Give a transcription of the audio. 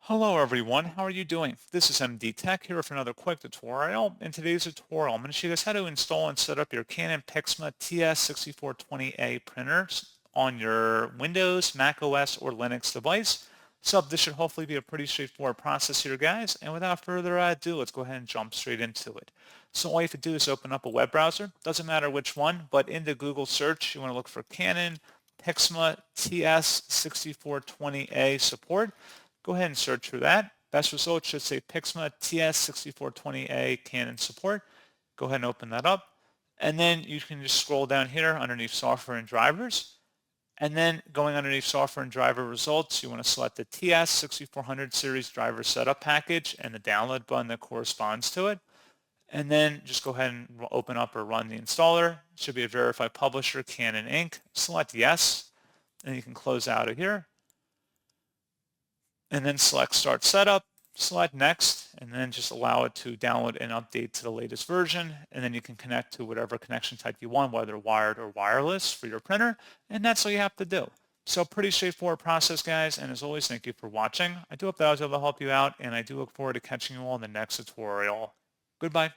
Hello everyone, how are you doing? This is MD Tech here with another quick tutorial. In today's tutorial, I'm going to show you guys how to install and set up your Canon PIXMA TS6420a printers on your Windows, macOS, or Linux device. So this should hopefully be a pretty straightforward process here, guys. And without further ado, let's go ahead and jump straight into it. So all you have to do is open up a web browser. Doesn't matter which one, but in the Google search, you want to look for Canon PIXMA TS6420a support. Go ahead and search for that. Best results should say PIXMA TS6420a Canon support. Go ahead and open that up. And then you can just scroll down here underneath software and drivers. And then going underneath software and driver results, you want to select the TS6400 series driver setup package and the download button that corresponds to it. And then just go ahead and open up or run the installer. It should be a verified publisher, Canon Inc. Select yes, and you can close out of here. And then select Start Setup, select Next, and then just allow it to download and update to the latest version. And then you can connect to whatever connection type you want, whether wired or wireless for your printer. And that's all you have to do. So pretty straightforward process, guys. And as always, thank you for watching. I do hope that I was able to help you out, and I do look forward to catching you all in the next tutorial. Goodbye.